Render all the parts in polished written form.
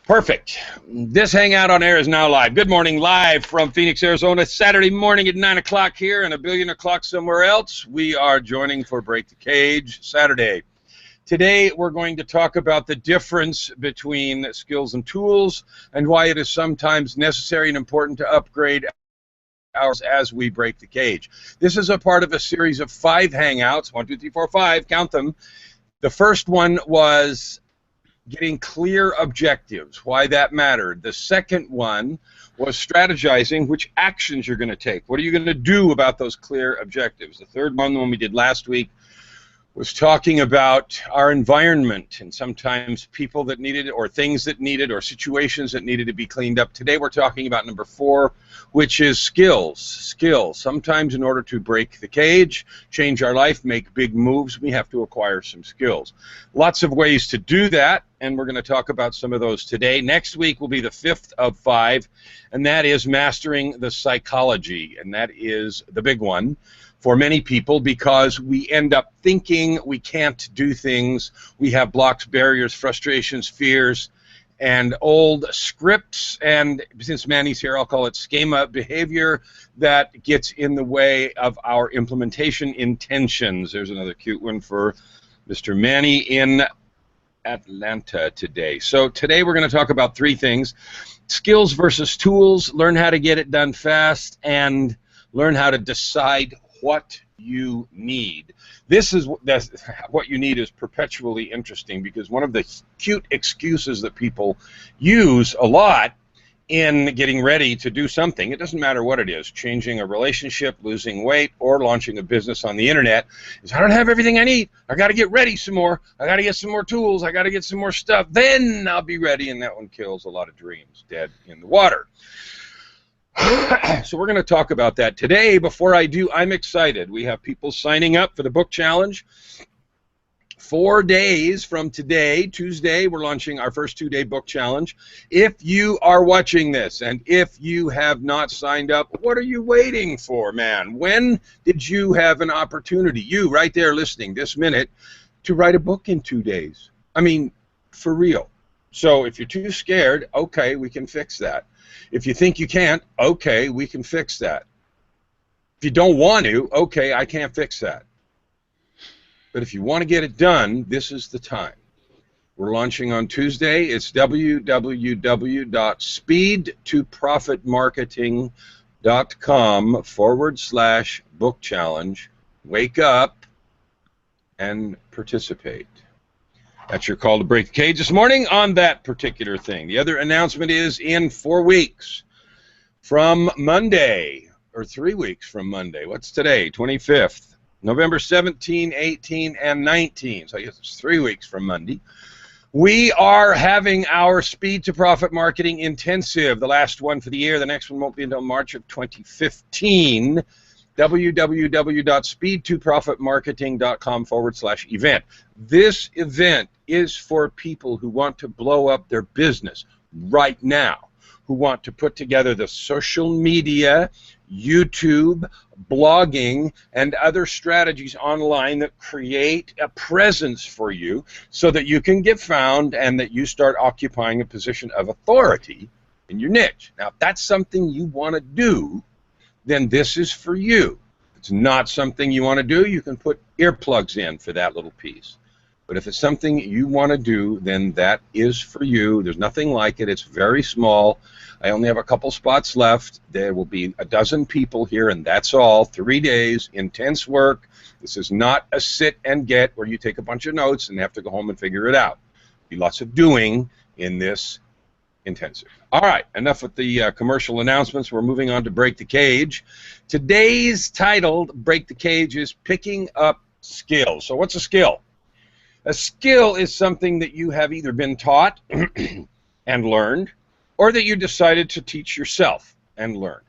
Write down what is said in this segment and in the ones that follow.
Perfect. This Hangout on Air is now live. Good morning, live from Phoenix, Arizona. Saturday morning at 9 o'clock here and a billion o'clock somewhere else. We are joining for Break the Cage Saturday. Today, we're going to talk about the difference between skills and tools and why it is sometimes necessary and important to upgrade ours as we break the cage. This is a part of a series of 5 Hangouts. 1, 2, 3, 4, 5. Count them. The first one was getting clear objectives, why that mattered. The second one was strategizing which actions you're going to take. What are you going to do about those clear objectives? The third one, the one we did last week, was talking about our environment and sometimes people that needed or things that needed or situations that needed to be cleaned up. Today we're talking about number 4, which is skills. Skills. Sometimes in order to break the cage, change our life, make big moves, we have to acquire some skills. Lots of ways to do that, and we're going to talk about some of those today. Next week will be the 5th of 5, and that is mastering the psychology, and that is the big one for many people because we end up thinking we can't do things. We have blocks, barriers, frustrations, fears, and old scripts, and since Manny's here, I'll call it schema behavior that gets in the way of our implementation intentions. There's another cute one for Mr. Manny in Atlanta today. So today we're going to talk about 3 things: skills versus tools, learn how to get it done fast, and learn how to decide what you need. What you need is perpetually interesting because one of the cute excuses that people use a lot in getting ready to do something, it doesn't matter what it is, changing a relationship, losing weight, or launching a business on the internet, is I don't have everything I need. I got to get ready some more. I got to get some more tools. I got to get some more stuff. Then I'll be ready, and that one kills a lot of dreams dead in the water. So we're going to talk about that today. Before I do, I'm excited. We have people signing up for the book challenge. 4 days from today, Tuesday, we're launching our first 2-day book challenge. If you are watching this and if you have not signed up, what are you waiting for, man? When did you have an opportunity, you right there listening this minute, to write a book in 2 days? I mean, for real. So if you're too scared, okay, we can fix that. If you think you can't, okay, we can fix that. If you don't want to, okay, I can't fix that. But if you want to get it done, this is the time. We're launching on Tuesday. It's www.speedtoprofitmarketing.com/book challenge. Wake up and participate. That's your call to break the cage this morning on that particular thing. The other announcement is in 4 weeks from Monday, or 3 weeks from Monday. What's today? 25th. November 17, 18, and 19. So I guess it's 3 weeks from Monday. We are having our Speed to Profit Marketing Intensive, the last one for the year. The next one won't be until March of 2015. www.speedtoprofitmarketing.com/event. This event is for people who want to blow up their business right now, who want to put together the social media, YouTube, blogging, and other strategies online that create a presence for you so that you can get found and that you start occupying a position of authority in your niche. Now, if that's something you want to do, then this is for you. If it's not something you want to do, you can put earplugs in for that little piece. But if it's something you want to do, then that is for you. There's nothing like it. It's very small. I only have a couple spots left. There will be a dozen people here, and that's all. 3 days, intense work. This is not a sit and get where you take a bunch of notes and have to go home and figure it out. There'll be lots of doing in this intensive. All right, enough with the commercial announcements. We're moving on to Break the Cage. Today's title, Break the Cage, is Picking Up Skills. So what's a skill? A skill is something that you have either been taught and learned, or that you decided to teach yourself and learn.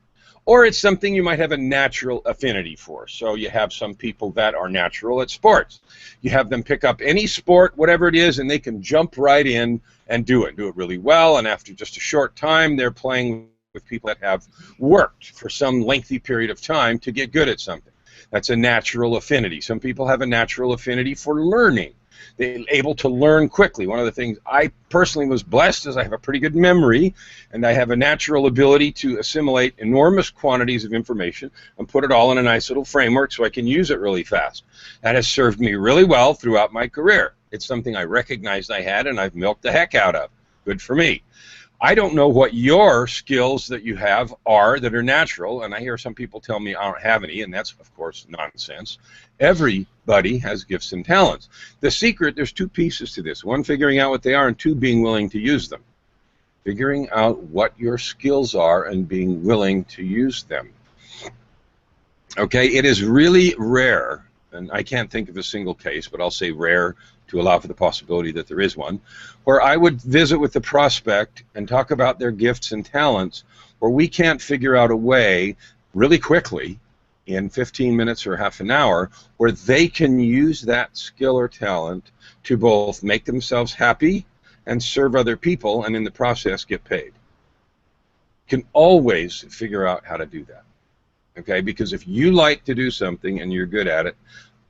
Or it's something you might have a natural affinity for. So you have some people that are natural at sports. You have them pick up any sport, whatever it is, and they can jump right in and do it really well, and after just a short time, they're playing with people that have worked for some lengthy period of time to get good at something. That's a natural affinity. Some people have a natural affinity for learning. They're able to learn quickly. One of the things I personally was blessed is I have a pretty good memory, and I have a natural ability to assimilate enormous quantities of information and put it all in a nice little framework so I can use it really fast. That has served me really well throughout my career. It's something I recognized I had, and I've milked the heck out of. Good for me. I don't know what your skills that you have are that are natural, and I hear some people tell me I don't have any, and that's, of course, nonsense. Everybody has gifts and talents. The secret, there's two pieces to this. One, figuring out what they are, and two, being willing to use them. Figuring out what your skills are and being willing to use them. Okay, it is really rare, and I can't think of a single case, but I'll say rare to allow for the possibility that there is one, where I would visit with the prospect and talk about their gifts and talents, where we can't figure out a way really quickly in 15 minutes or half an hour where they can use that skill or talent to both make themselves happy and serve other people, and in the process get paid. You can always figure out how to do that. Okay, because if you like to do something and you're good at it,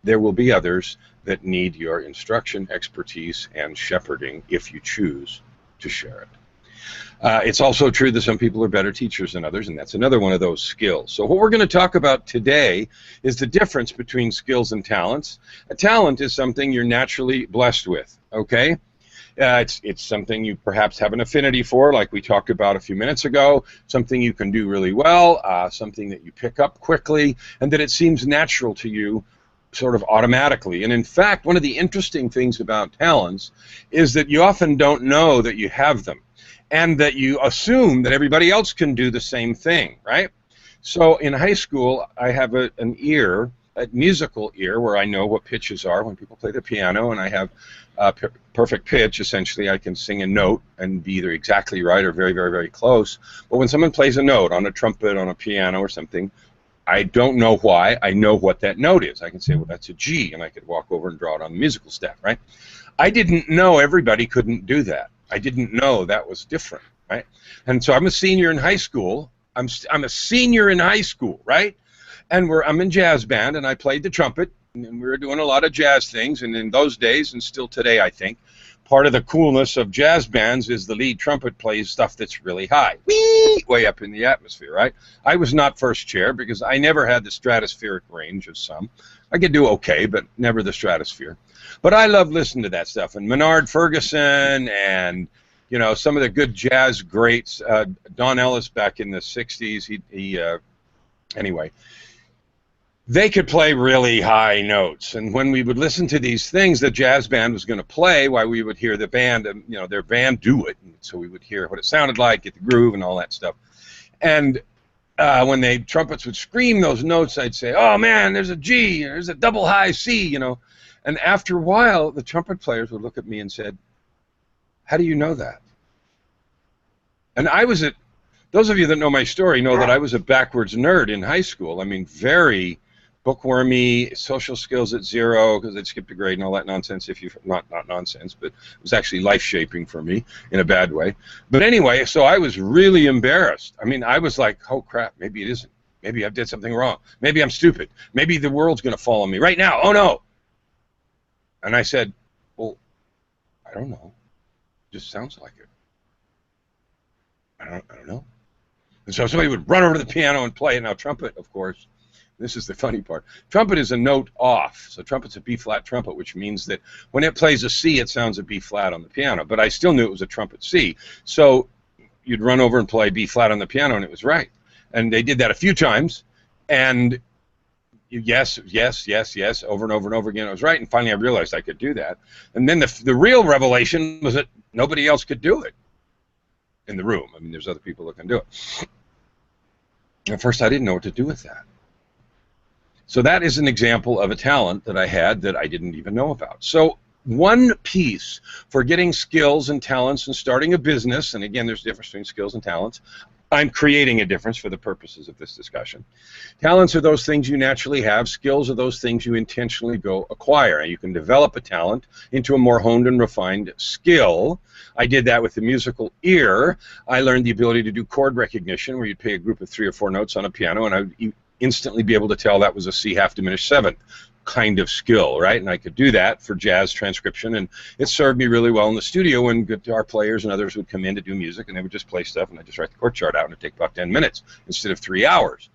there will be others that need your instruction, expertise, and shepherding if you choose to share it. It's also true that some people are better teachers than others, and that's another one of those skills. So what we're going to talk about today is the difference between skills and talents. A talent is something you're naturally blessed with, okay? It's something you perhaps have an affinity for, like we talked about a few minutes ago, something you can do really well, something that you pick up quickly, and that it seems natural to you sort of automatically. And in fact, one of the interesting things about talents is that you often don't know that you have them, and that you assume that everybody else can do the same thing, right? So in high school, I have an ear, a musical ear, where I know what pitches are when people play the piano, and I have perfect pitch. Essentially, I can sing a note and be either exactly right or very, very, very close. But when someone plays a note on a trumpet, on a piano or something, I don't know why. I know what that note is. I can say, well, that's a G, and I could walk over and draw it on the musical staff, right? I didn't know everybody couldn't do that. I didn't know that was different, right? And so I'm a senior in high school. I'm a senior in high school, right? And I'm in jazz band, and I played the trumpet, and we were doing a lot of jazz things. And in those days, and still today, I think, part of the coolness of jazz bands is the lead trumpet plays stuff that's really high, way up in the atmosphere, right? I was not first chair because I never had the stratospheric range of some. I could do okay, but never the stratosphere. But I love listening to that stuff. And Maynard Ferguson and, you know, some of the good jazz greats, Don Ellis back in the 60s, anyway, they could play really high notes, and when we would listen to these things the jazz band was going to play, why we would hear the band, you know, their band do it, and so we would hear what it sounded like, get the groove and all that stuff. And when the trumpets would scream those notes, I'd say, oh man, there's a G, there's a double high C, you know. And after a while, the trumpet players would look at me and said, how do you know that? And I was those of you that know my story know that I was a backwards nerd in high school. I mean, very bookwormy, social skills at 0 because I'd skipped a grade and all that nonsense. Not nonsense, but it was actually life-shaping for me in a bad way. But anyway, so I was really embarrassed. I mean, I was like, oh crap, maybe it isn't. Maybe I did something wrong. Maybe I'm stupid. Maybe the world's going to fall on me right now. Oh no. And I said, well, I don't know. It just sounds like it. I don't know. And so somebody would run over to the piano and play it. Now trumpet, of course. This is the funny part. Trumpet is a note off. So trumpet's a B-flat trumpet, which means that when it plays a C, it sounds a B-flat on the piano. But I still knew it was a trumpet C. So you'd run over and play B-flat on the piano, and it was right. And they did that a few times. And yes, yes, yes, yes, over and over and over again, it was right. And finally I realized I could do that. And then the real revelation was that nobody else could do it in the room. I mean, there's other people that can do it. At first I didn't know what to do with that. So that is an example of a talent that I had that I didn't even know about. So one piece for getting skills and talents and starting a business, and again, there's a difference between skills and talents. I'm creating a difference for the purposes of this discussion. Talents are those things you naturally have. Skills are those things you intentionally go acquire. And you can develop a talent into a more honed and refined skill. I did that with the musical ear. I learned the ability to do chord recognition, where you'd play a group of 3 or 4 notes on a piano, and I would instantly be able to tell that was a C half diminished 7th. kind of skill, right? And I could do that for jazz transcription, and it served me really well in the studio when guitar players and others would come in to do music, and they would just play stuff, and I'd just write the chord chart out, and it'd take about 10 minutes instead of 3 hours,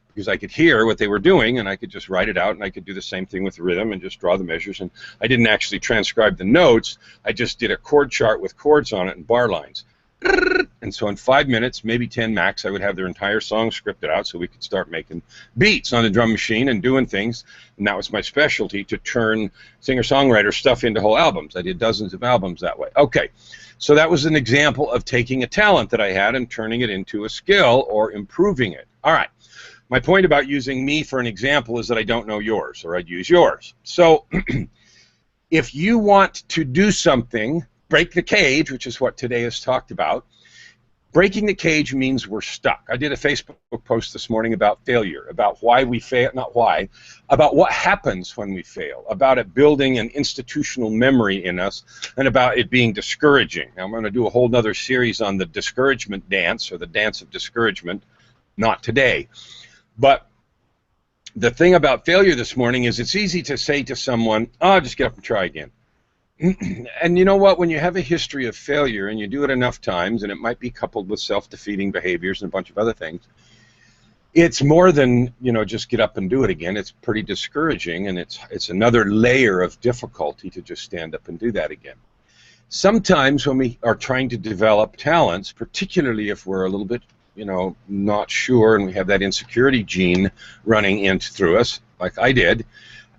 because I could hear what they were doing, and I could just write it out, and I could do the same thing with rhythm and just draw the measures, and I didn't actually transcribe the notes. I just did a chord chart with chords on it and bar lines. And so in 5 minutes, maybe 10 max, I would have their entire song scripted out so we could start making beats on the drum machine and doing things. And that was my specialty, to turn singer-songwriter stuff into whole albums. I did dozens of albums that way. Okay, so that was an example of taking a talent that I had and turning it into a skill or improving it. All right, my point about using me for an example is that I don't know yours, or I'd use yours. So if you want to do something, break the cage, which is what today is talked about. Breaking the cage means we're stuck. I did a Facebook post this morning about failure, about why we fail, not why, about what happens when we fail, about it building an institutional memory in us, and about it being discouraging. Now, I'm going to do a whole nother series on the discouragement dance, or the dance of discouragement, not today. But the thing about failure this morning is it's easy to say to someone, oh, just get up and try again. And you know what, when you have a history of failure and you do it enough times, and it might be coupled with self-defeating behaviors and a bunch of other things, it's more than, you know, just get up and do it again. It's pretty discouraging, and it's another layer of difficulty to just stand up and do that again. Sometimes when we are trying to develop talents, particularly if we're a little bit, you know, not sure, and we have that insecurity gene running through us, like I did,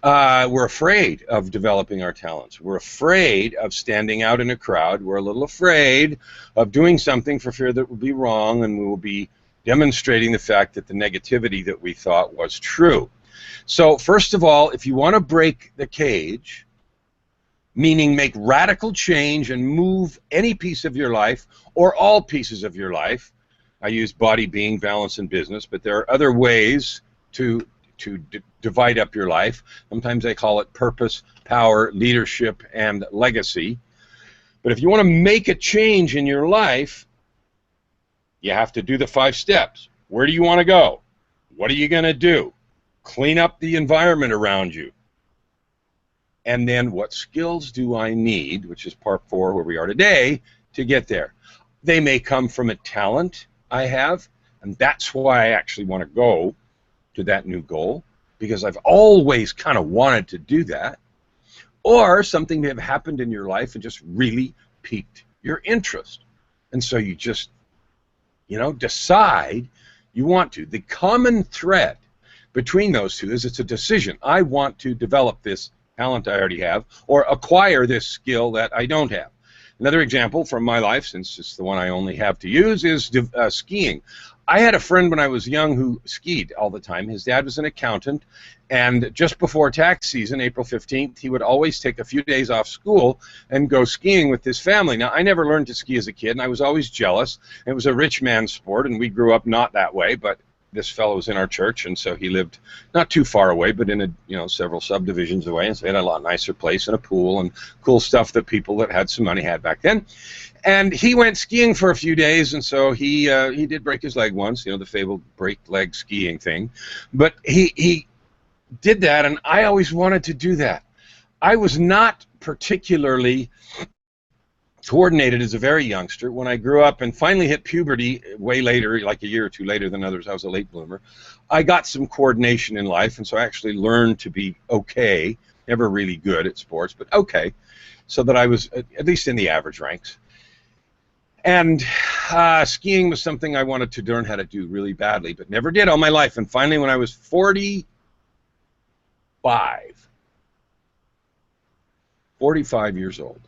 we're afraid of developing our talents. We're afraid of standing out in a crowd. We're a little afraid of doing something for fear that it will be wrong, and we will be demonstrating the fact that the negativity that we thought was true. So first of all, if you want to break the cage, meaning make radical change and move any piece of your life or all pieces of your life, I use body, being, balance, and business, but there are other ways to divide up your life. Sometimes I call it purpose, power, leadership, and legacy. But if you want to make a change in your life, you have to do the 5 steps. Where do you want to go? What are you going to do? Clean up the environment around you. And then what skills do I need, which is part 4 where we are today, to get there. They may come from a talent I have, and that's why I actually want to go to that new goal, because I've always kind of wanted to do that. Or something may have happened in your life and just really piqued your interest. And so you just, you know, decide you want to. The common thread between those two is it's a decision. I want to develop this talent I already have, or acquire this skill that I don't have. Another example from my life, since it's the one I only have to use, is skiing. I had a friend when I was young who skied all the time. His dad was an accountant, and just before tax season, April 15th, he would always take a few days off school and go skiing with his family. Now, I never learned to ski as a kid, and I was always jealous. It was a rich man's sport, and we grew up not that way, but this fellow was in our church, and so he lived not too far away, but in several subdivisions away, and so he had a lot nicer place and a pool and cool stuff that people that had some money had back then. And he went skiing for a few days, and so he did break his leg once, the fabled break leg skiing thing. But he did that, and I always wanted to do that. I was not particularly coordinated as a very youngster. When I grew up and finally hit puberty way later, like a year or two later than others, I was a late bloomer, I got some coordination in life, and so I actually learned to be okay, never really good at sports, but okay, so that I was at least in the average ranks. And skiing was something I wanted to learn how to do really badly, but never did all my life. And finally, when I was 45 years old,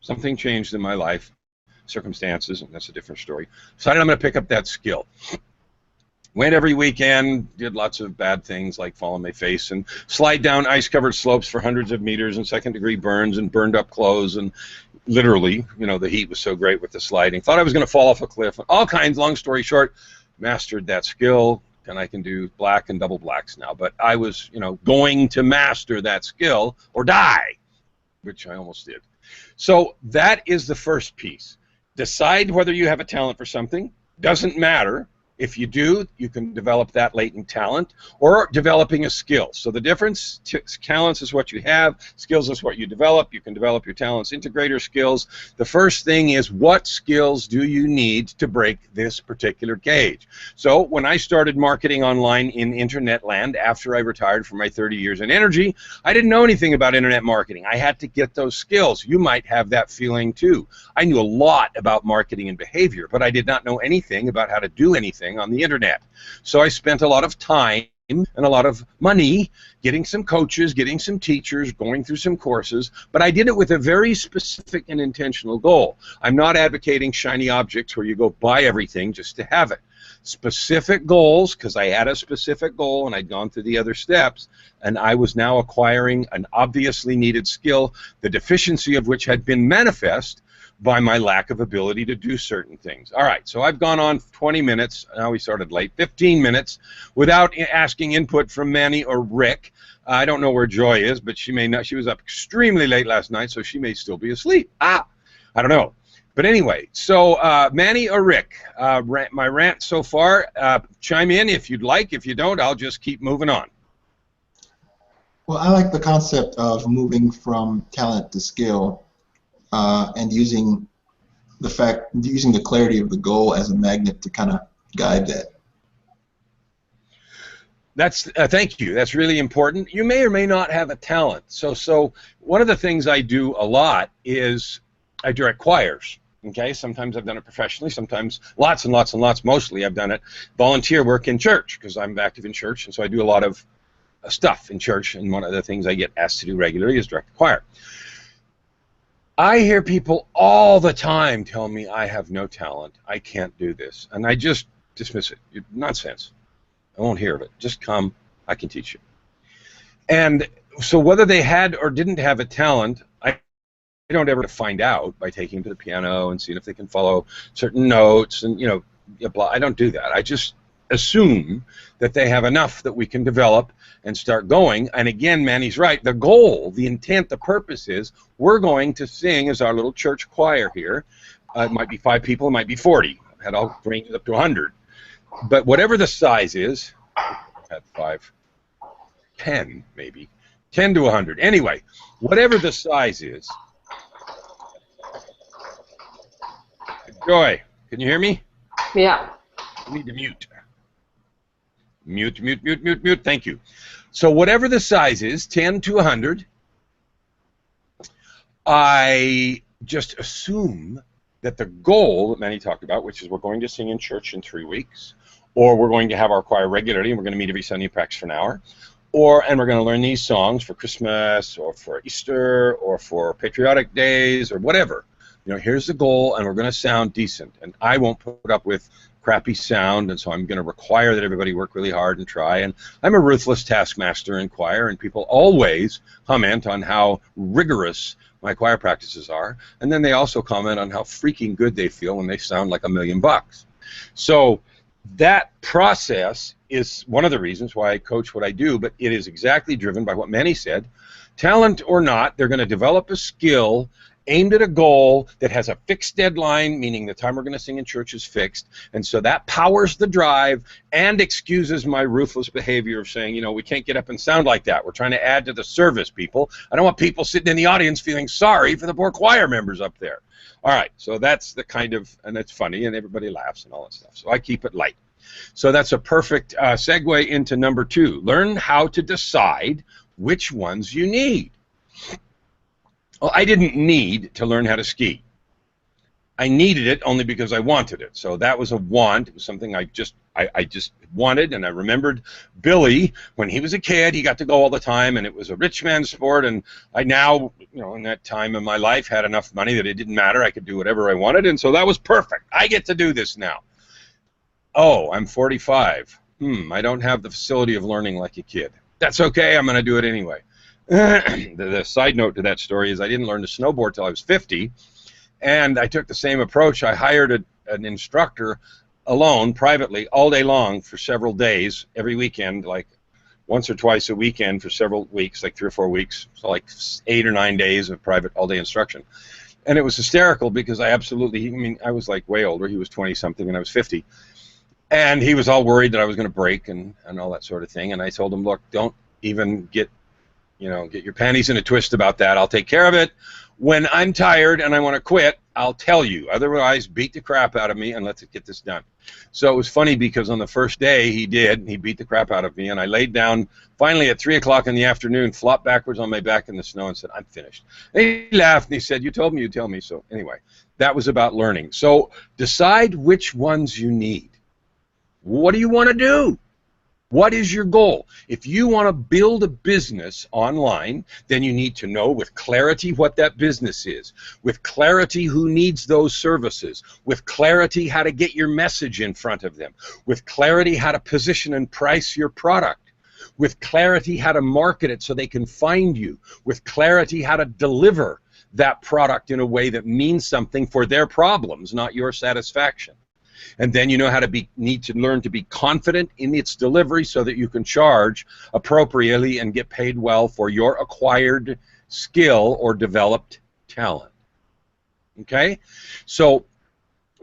something changed in my life, circumstances, and that's a different story. Decided I'm going to pick up that skill. Went every weekend, did lots of bad things like fall on my face and slide down ice-covered slopes for hundreds of meters and second-degree burns and burned up clothes, and literally, the heat was so great with the sliding. Thought I was going to fall off a cliff. All kinds, long story short, mastered that skill, and I can do black and double blacks now. But I was, going to master that skill or die, which I almost did. So that is the first piece. Decide whether you have a talent for something. Doesn't matter. If you do, you can develop that latent talent or developing a skill. So the difference, talents is what you have, skills is what you develop. You can develop your talents, integrator skills. The first thing is, what skills do you need to break this particular cage? So when I started marketing online in internet land after I retired from my 30 years in energy, I didn't know anything about internet marketing. I had to get those skills. You might have that feeling too. I knew a lot about marketing and behavior, but I did not know anything about how to do anything on the internet. So I spent a lot of time and a lot of money getting some coaches, getting some teachers, going through some courses, but I did it with a very specific and intentional goal. I'm not advocating shiny objects where you go buy everything just to have it. Specific goals, because I had a specific goal and I'd gone through the other steps, and I was now acquiring an obviously needed skill, the deficiency of which had been manifest by my lack of ability to do certain things. All right, so I've gone on 20 minutes, now we started late, 15 minutes, without asking input from Manny or Rick. I don't know where Joy is, but she may not. She was up extremely late last night, so she may still be asleep. I don't know. But anyway, so Manny or Rick, my rant so far, chime in if you'd like. If you don't, I'll just keep moving on. Well, I like the concept of moving from talent to skill. And using the clarity of the goal as a magnet to kind of guide that. That's thank you. That's really important. You may or may not have a talent. So one of the things I do a lot is I direct choirs. Okay, sometimes I've done it professionally, sometimes lots and lots and lots. Mostly I've done it volunteer work in church because I'm active in church, and so I do a lot of stuff in church. And one of the things I get asked to do regularly is direct the choir. I hear people all the time tell me I have no talent, I can't do this, and I just dismiss it. It's nonsense. I won't hear of it. Just come, I can teach you. And so whether they had or didn't have a talent, I don't ever find out by taking them to the piano and seeing if they can follow certain notes and, you know, I don't do that. I just assume that they have enough that we can develop and start going. And again, Manny's right. The goal, the intent, the purpose is we're going to sing as our little church choir here. It might be 5 people, it might be 40. I've had all ranges up to 100. But whatever the size is, at 5, 10 maybe, 10 to 100. Anyway, whatever the size is. Joy, can you hear me? Yeah. I need to mute. Mute, mute, mute, mute, mute. Thank you. So whatever the size is, 10 to 100, I just assume that the goal that Manny talked about, which is we're going to sing in church in 3 weeks, or we're going to have our choir regularly, and we're going to meet every Sunday and practice for an hour, and we're going to learn these songs for Christmas, or for Easter, or for patriotic days, or whatever. You know, here's the goal, and we're going to sound decent, and I won't put up with crappy sound, and so I'm going to require that everybody work really hard and try, and I'm a ruthless taskmaster in choir, and people always comment on how rigorous my choir practices are, and then they also comment on how freaking good they feel when they sound like $1,000,000. So that process is one of the reasons why I coach what I do, but it is exactly driven by what Manny said. Talent or not, they're going to develop a skill aimed at a goal that has a fixed deadline, meaning the time we're going to sing in church is fixed, and so that powers the drive and excuses my ruthless behavior of saying, you know, we can't get up and sound like that. We're trying to add to the service, people. I don't want people sitting in the audience feeling sorry for the poor choir members up there. All right, so that's the kind of, and it's funny, and everybody laughs and all that stuff, so I keep it light. So that's a perfect segue into number 2. Learn how to decide which ones you need. Well, I didn't need to learn how to ski. I needed it only because I wanted it. So that was a want. It was something I just wanted, and I remembered Billy, when he was a kid, he got to go all the time, and it was a rich man's sport, and I now, you know, in that time in my life, had enough money that it didn't matter. I could do whatever I wanted, and so that was perfect. I get to do this now. Oh, I'm 45. I don't have the facility of learning like a kid. That's okay. I'm going to do it anyway. The side note to that story is I didn't learn to snowboard till I was 50, and I took the same approach. I hired an instructor alone, privately, all day long for several days, every weekend, like once or twice a weekend for several weeks, like 3 or 4 weeks, so like 8 or 9 days of private all-day instruction. And it was hysterical because I absolutely, I mean, I was like way older. He was 20-something and I was 50. And he was all worried that I was going to break and all that sort of thing. And I told him, look, don't even get your panties in a twist about that. I'll take care of it. When I'm tired and I want to quit, I'll tell you. Otherwise, beat the crap out of me and let's get this done. So it was funny because on the first day he beat the crap out of me, and I laid down finally at 3 o'clock in the afternoon, flopped backwards on my back in the snow and said, I'm finished. And he laughed and he said, you told me you'd tell me. So anyway, that was about learning. So decide which ones you need. What do you want to do? What is your goal? If you want to build a business online, then you need to know with clarity what that business is, with clarity who needs those services, with clarity how to get your message in front of them, with clarity how to position and price your product, with clarity how to market it so they can find you, with clarity how to deliver that product in a way that means something for their problems, not your satisfaction. And then you know how to need to learn to be confident in its delivery so that you can charge appropriately and get paid well for your acquired skill or developed talent. Okay? So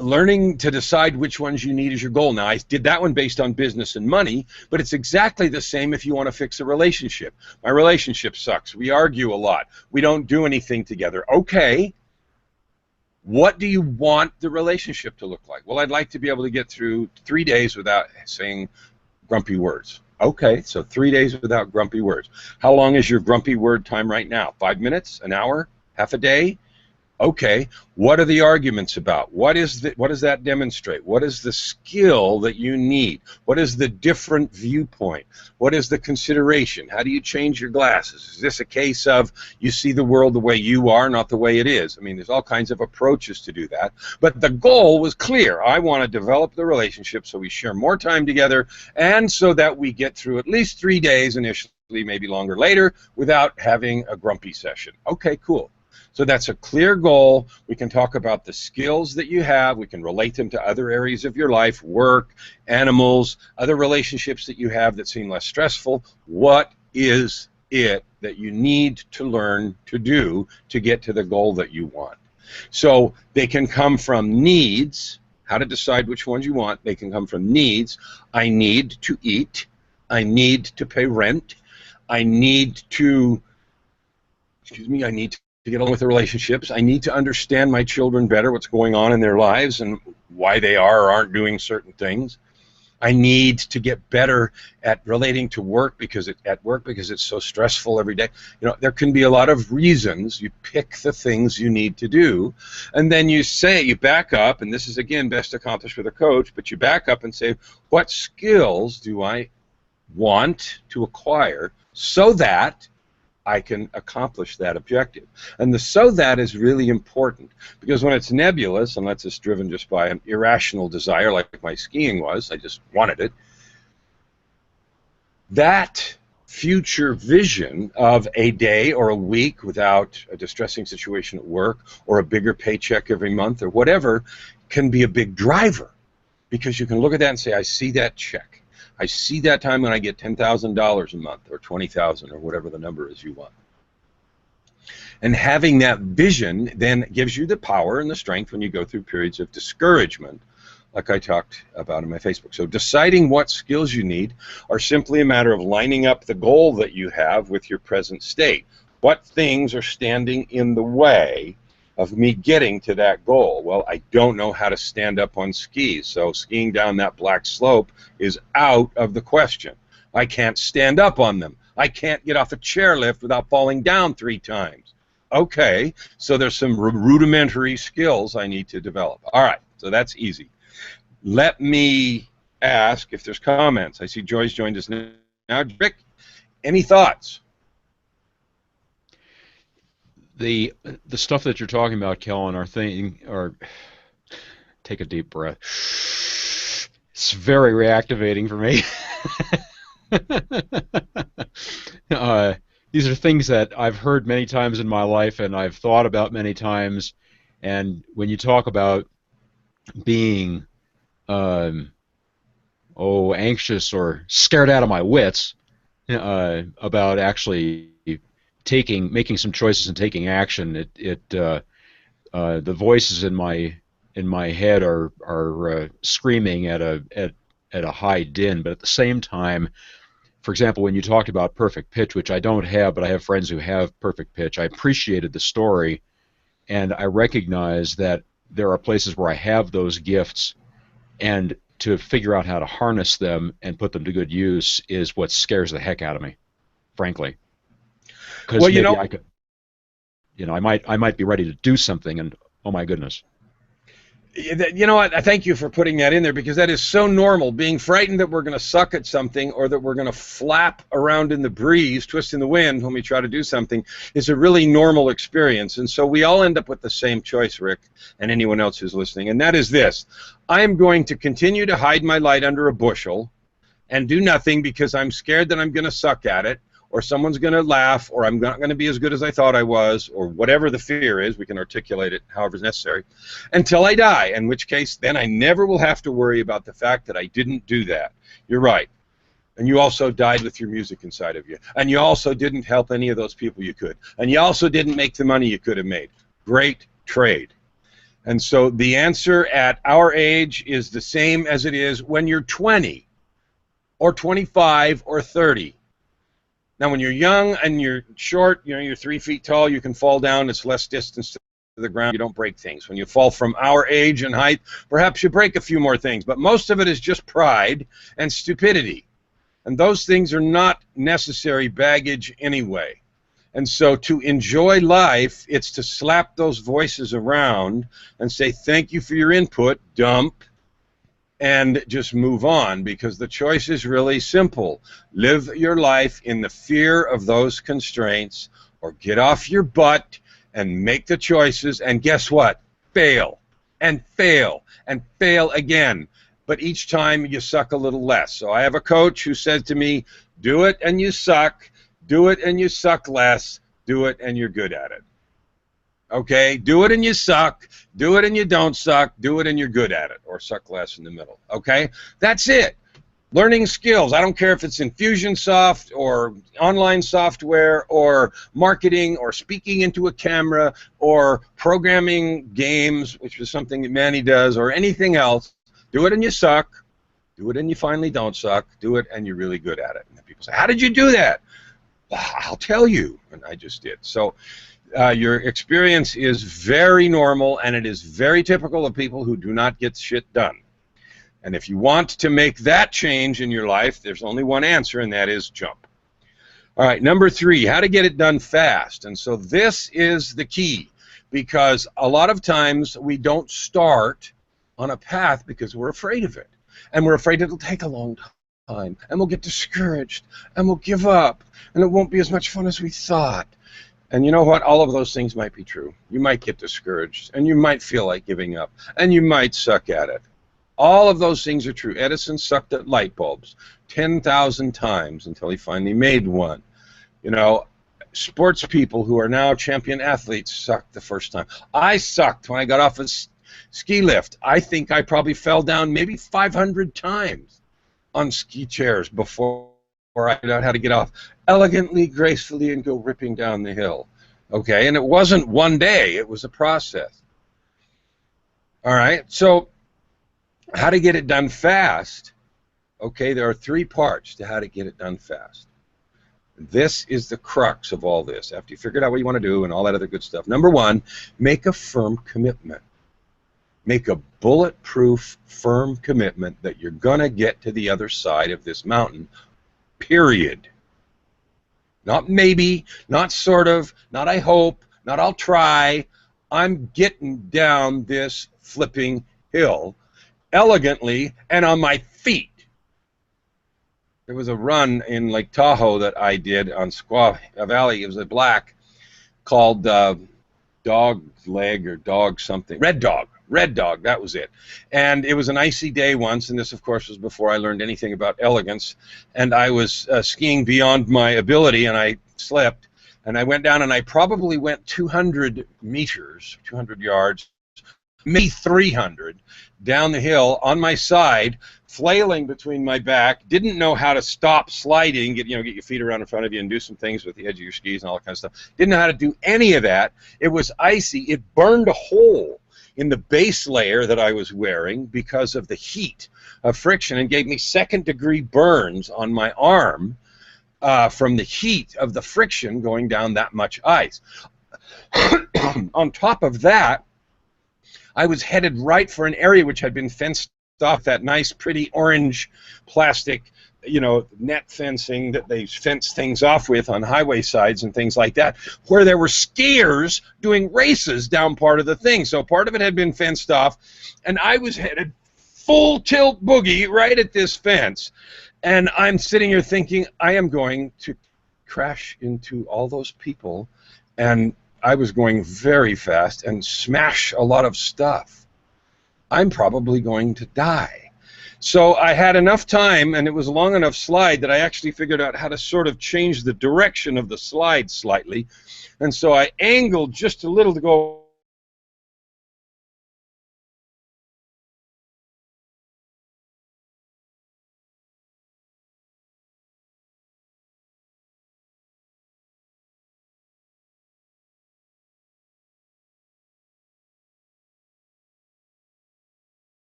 learning to decide which ones you need is your goal. Now, I did that one based on business and money, but it's exactly the same if you want to fix a relationship. My relationship sucks. We argue a lot. We don't do anything together. Okay. What do you want the relationship to look like? Well, I'd like to be able to get through 3 days without saying grumpy words. Okay, so 3 days without grumpy words. How long is your grumpy word time right now? 5 minutes? An hour? Half a day? Okay, what are the arguments about? What does that demonstrate? What is the skill that you need? What is the different viewpoint? What is the consideration? How do you change your glasses? Is this a case of you see the world the way you are, not the way it is? I mean, there's all kinds of approaches to do that. But the goal was clear. I want to develop the relationship so we share more time together and so that we get through at least 3 days initially, maybe longer later, without having a grumpy session. Okay, cool. So that's a clear goal. We can talk about the skills that you have. We can relate them to other areas of your life, work, animals, other relationships that you have that seem less stressful. What is it that you need to learn to do to get to the goal that you want? So they can come from needs, how to decide which ones you want. They can come from needs. I need to eat. I need to pay rent. I need to get on with the relationships. I need to understand my children better, what's going on in their lives and why they are or aren't doing certain things. I need to get better at relating to work because it's so stressful every day. You know, there can be a lot of reasons. You pick the things you need to do, and then you back up, and this is again best accomplished with a coach, but you back up and say, what skills do I want to acquire so that I can accomplish that objective? And the so that is really important, because when it's nebulous, unless it's driven just by an irrational desire like my skiing was, I just wanted it, that future vision of a day or a week without a distressing situation at work or a bigger paycheck every month or whatever can be a big driver, because you can look at that and say, I see that check. I see that time when I get $10,000 a month or $20,000 or whatever the number is you want. And having that vision then gives you the power and the strength when you go through periods of discouragement, like I talked about in my Facebook. So deciding what skills you need are simply a matter of lining up the goal that you have with your present state. What things are standing in the way of me getting to that goal? Well, I don't know how to stand up on skis, so skiing down that black slope is out of the question. I can't stand up on them. I can't get off a chairlift without falling down 3 times. Okay, so there's some rudimentary skills I need to develop. All right, so that's easy. Let me ask if there's comments. I see Joy's joined us now. Rick, any thoughts? The stuff that you're talking about, Kellen, take a deep breath. It's very reactivating for me. These are things that I've heard many times in my life and I've thought about many times. And when you talk about being anxious or scared out of my wits about actually making some choices and taking action, the voices in my head are screaming at at a high din, but at the same time, for example, when you talked about perfect pitch, which I don't have, but I have friends who have perfect pitch, I appreciated the story, and I recognize that there are places where I have those gifts, and to figure out how to harness them and put them to good use is what scares the heck out of me, frankly. Because Well, maybe I could, I might be ready to do something, and oh my goodness. you know what? I thank you for putting that in there, because that is so normal. Being frightened that we're going to suck at something, or that we're going to flap around in the breeze, twist in the wind when we try to do something, is a really normal experience. And so we all end up with the same choice, Rick, and anyone else who's listening, and that is this. I am going to continue to hide my light under a bushel and do nothing because I'm scared that I'm going to suck at it, or someone's going to laugh, or I'm not going to be as good as I thought I was, or whatever the fear is. We can articulate it however is necessary, until I die, in which case then I never will have to worry about the fact that I didn't do that. You're right. And you also died with your music inside of you. And you also didn't help any of those people you could. And you also didn't make the money you could have made. Great trade. And so the answer at our age is the same as it is when you're 20 or 25 or 30. Now, when you're young and you're short, you're 3 feet tall, you can fall down. It's less distance to the ground. You don't break things. When you fall from our age and height, perhaps you break a few more things. But most of it is just pride and stupidity. And those things are not necessary baggage anyway. And so to enjoy life, it's to slap those voices around and say, thank you for your input, dump, and just move on, because the choice is really simple. Live your life in the fear of those constraints, or get off your butt and make the choices, and guess what? Fail, and fail, and fail again. But each time you suck a little less. So I have a coach who said to me, do it and you suck, do it and you suck less, do it and you're good at it. Okay, do it and you suck, do it and you don't suck, do it and you're good at it, or suck less in the middle. Okay, that's it. Learning skills. I don't care if it's Infusionsoft or online software or marketing or speaking into a camera or programming games, which is something that Manny does, or anything else. Do it and you suck, do it and you finally don't suck, do it and you're really good at it. And people say, how did you do that? Well, I'll tell you, and I just did. So your experience is very normal, and it is very typical of people who do not get shit done. And if you want to make that change in your life, there's only one answer, and that is jump. All right, number 3, how to get it done fast. And so this is the key, because a lot of times we don't start on a path because we're afraid of it. And we're afraid it'll take a long time, and we'll get discouraged, and we'll give up, and it won't be as much fun as we thought. And you know what? All of those things might be true. You might get discouraged, and you might feel like giving up, and you might suck at it. All of those things are true. Edison sucked at light bulbs 10,000 times until he finally made one. You know, sports people who are now champion athletes sucked the first time. I sucked when I got off a ski lift. I think I probably fell down maybe 500 times on ski chairs before I figured out how to get off elegantly, gracefully, and go ripping down the hill. Okay, and it wasn't one day, it was a process. All right, so how to get it done fast. Okay, there are 3 parts to how to get it done fast. This is the crux of all this. After you figured out what you want to do and all that other good stuff. Number 1, make a firm commitment. Make a bulletproof, firm commitment that you're going to get to the other side of this mountain, period. Not maybe, not sort of, not I hope, not I'll try. I'm getting down this flipping hill elegantly and on my feet. There was a run in Lake Tahoe that I did on Squaw Valley. It was a black called Dog Leg or Dog something. Red Dog, that was it. And it was an icy day once, and this, of course, was before I learned anything about elegance. And I was skiing beyond my ability, and I slipped. And I went down, and I probably went 200 meters, 200 yards, maybe 300, down the hill on my side, flailing between my back, didn't know how to stop sliding, get your feet around in front of you and do some things with the edge of your skis and all that kind of stuff. Didn't know how to do any of that. It was icy. It burned a hole in the base layer that I was wearing because of the heat of friction, and gave me second-degree burns on my arm from the heat of the friction going down that much ice. On top of that, I was headed right for an area which had been fenced off, that nice, pretty orange plastic, net fencing that they fence things off with on highway sides and things like that, where there were skiers doing races down part of the thing. So part of it had been fenced off, and I was headed full tilt boogie right at this fence. And I'm sitting here thinking, I am going to crash into all those people, and I was going very fast and smash a lot of stuff. I'm probably going to die. So I had enough time, and it was a long enough slide that I actually figured out how to sort of change the direction of the slide slightly. And so I angled just a little to go.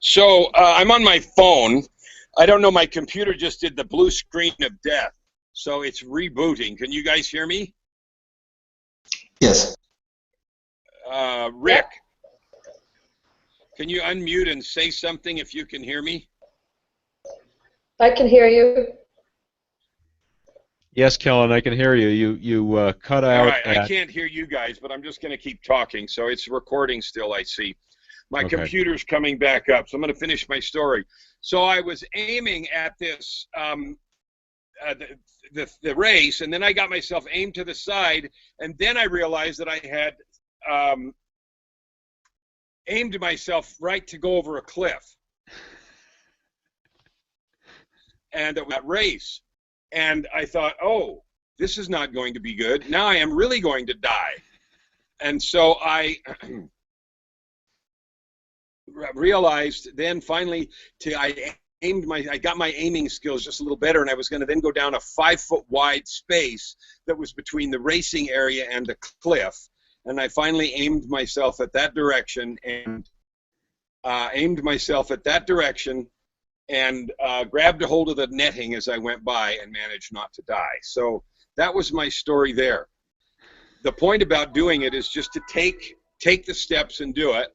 So I'm on my phone. I don't know, my computer just did the blue screen of death. So it's rebooting. Can you guys hear me? Yes. Rick, can you unmute and say something if you can hear me? I can hear you. Yes, Kellen, I can hear you. You cut out. All right, I can't hear you guys, but I'm just going to keep talking. So it's recording still, I see. My computer's coming back up, so I'm going to finish my story. So I was aiming at this, the race, and then I got myself aimed to the side, and then I realized that I had aimed myself right to go over a cliff. And that race. And I thought, oh, this is not going to be good. Now I am really going to die. And so I realized then finally I got my aiming skills just a little better, and I was going to then go down a 5-foot wide space that was between the racing area and the cliff. And I finally aimed myself at that direction and grabbed a hold of the netting as I went by and managed not to die. So that was my story there. The point about doing it is just to take the steps and do it.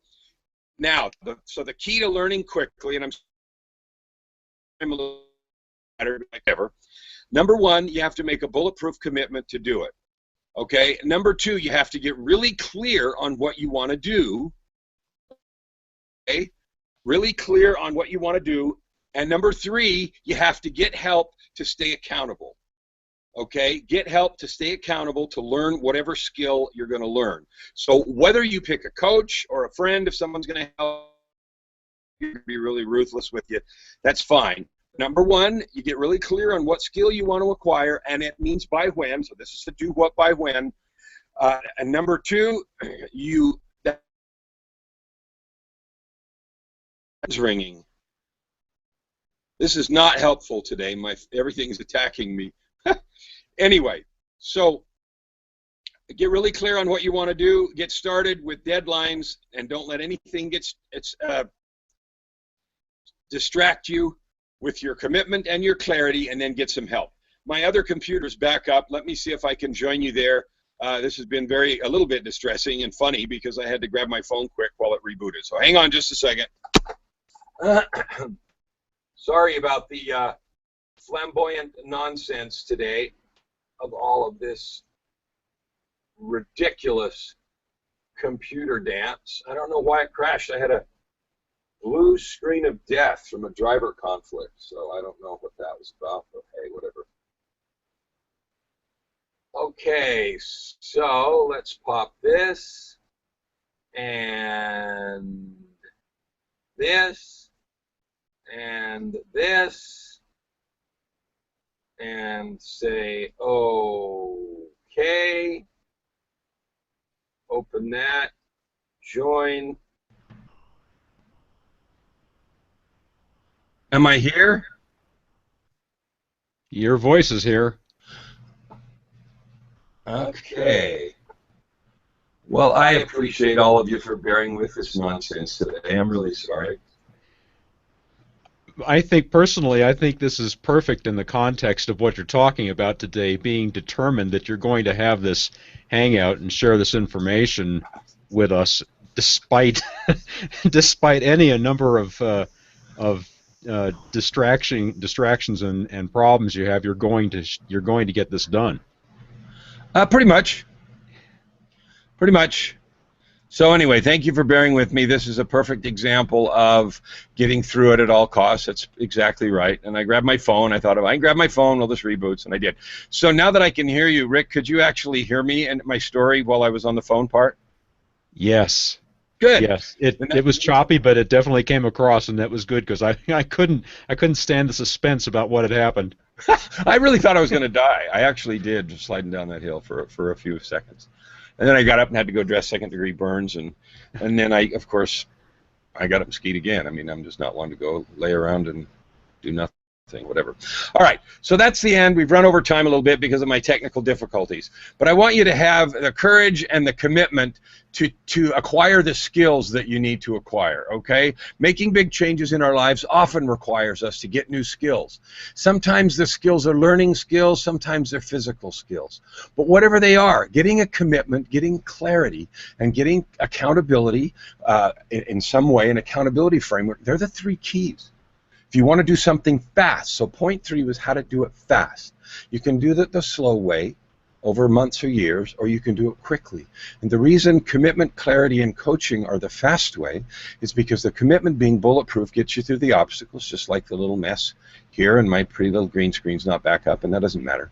Now, so the key to learning quickly, and I'm a little better like ever. Number one, you have to make a bulletproof commitment to do it. Okay. Number two, you have to get really clear on what you want to do. Okay. Really clear on what you want to do. And number three, you have to get help to stay accountable. Okay, get help to stay accountable to learn whatever skill you're going to learn. So whether you pick a coach or a friend, if someone's going to help you, be really ruthless with you, that's fine. Number one, you get really clear on what skill you want to acquire, and it means by when. So this is the do what by when. And number two, that's ringing. This is not helpful today. Everything's attacking me. Anyway, so get really clear on what you want to do. Get started with deadlines, and don't let anything distract you with your commitment and your clarity, and then get some help. My other computer's back up. Let me see if I can join you there. This has been a little bit distressing and funny because I had to grab my phone quick while it rebooted. So hang on just a second. Sorry about the flamboyant nonsense today of all of this ridiculous computer dance. I don't know why it crashed. I had a blue screen of death from a driver conflict, so I don't know what that was about, but hey, whatever. Okay, so let's pop this and this and this and say OK. Open that. Join. Am I here? Your voice is here. Okay. Well, I appreciate all of you for bearing with this nonsense today. I'm really sorry. I think personally, I think this is perfect in the context of what you're talking about today, being determined that you're going to have this hangout and share this information with us, despite despite a number of distractions and problems you have. You're going to get this done. Pretty much. Pretty much. So anyway, thank you for bearing with me. This is a perfect example of getting through it at all costs. That's exactly right. And I grabbed my phone. I thought, if I can grab my phone, well, this reboots, and I did. So now that I can hear you, Rick, could you actually hear me and my story while I was on the phone part? Yes. Good. Yes. It was choppy, but it definitely came across, and that was good because I couldn't stand the suspense about what had happened. I really thought I was going to die. I actually did, just sliding down that hill for a few seconds. And then I got up and had to go dress second-degree burns, and then of course, I got up and skied again. I mean, I'm just not one to go lay around and do nothing, whatever. All right, so that's the end. We've run over time a little bit because of my technical difficulties. But I want you to have the courage and the commitment to acquire the skills that you need to acquire, okay? Making big changes in our lives often requires us to get new skills. Sometimes the skills are learning skills, sometimes they're physical skills. But whatever they are, getting a commitment, getting clarity, and getting accountability in some way, an accountability framework, they're the three keys. If you want to do something fast, so point 3 was how to do it fast. You can do it the slow way, over months or years, or you can do it quickly. And the reason commitment, clarity, and coaching are the fast way is because the commitment, being bulletproof, gets you through the obstacles, just like the little mess here, and my pretty little green screen's not back up, and that doesn't matter.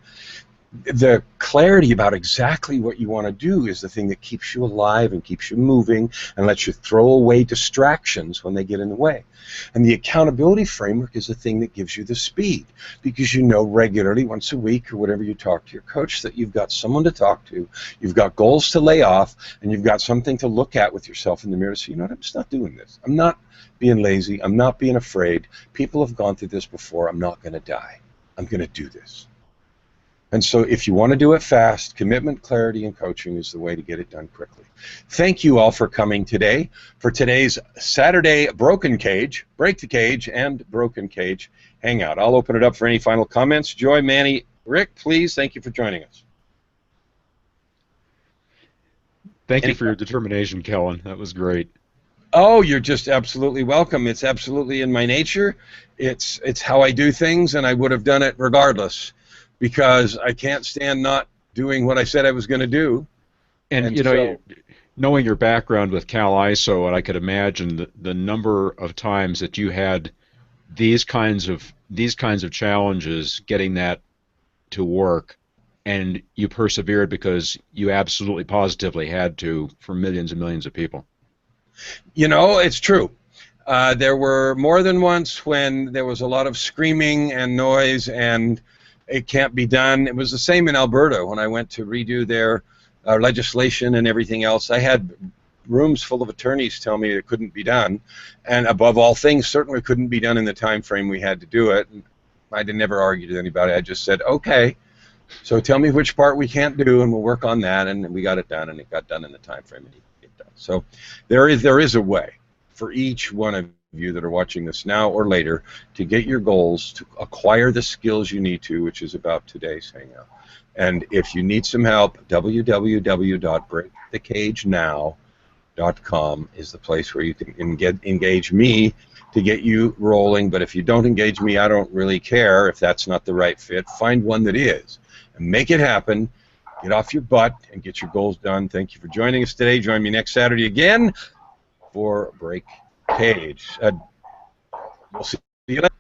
The clarity about exactly what you want to do is the thing that keeps you alive and keeps you moving and lets you throw away distractions when they get in the way. And the accountability framework is the thing that gives you the speed, because you know regularly, once a week or whatever, you talk to your coach that you've got someone to talk to, you've got goals to lay off, and you've got something to look at with yourself in the mirror. So, you know what, I'm just not doing this. I'm not being lazy. I'm not being afraid. People have gone through this before. I'm not going to die. I'm going to do this. And so if you want to do it fast, commitment, clarity, and coaching is the way to get it done quickly. Thank you all for coming today for today's Saturday Broken Cage, Break the Cage, and Broken Cage Hangout. I'll open it up for any final comments. Joy, Manny, Rick, please, thank you for joining us. Thank you for your determination, Kellen. That was great. Oh, you're just absolutely welcome. It's absolutely in my nature. It's how I do things, and I would have done it regardless, because I can't stand not doing what I said I was going to do. And you know, knowing your background with Cal ISO, and I could imagine the number of times that you had these kinds of challenges getting that to work, and you persevered because you absolutely positively had to, for millions and millions of people. You know, it's true. There were more than once when there was a lot of screaming and noise and it can't be done. It was the same in Alberta when I went to redo their legislation and everything else. I had rooms full of attorneys tell me it couldn't be done, and above all things, certainly couldn't be done in the time frame we had to do it. And I never argued with anybody. I just said, okay, so tell me which part we can't do, and we'll work on that. And we got it done, and it got done in the time frame it needed done. So there is a way for each one of you that are watching this now or later to get your goals, to acquire the skills you need to, which is about today's Hangout. And if you need some help, www.breakthecagenow.com is the place where you can engage me to get you rolling. But if you don't engage me, I don't really care if that's not the right fit. Find one that is and make it happen. Get off your butt and get your goals done. Thank you for joining us today. Join me next Saturday again for Break Cage. We'll see you later.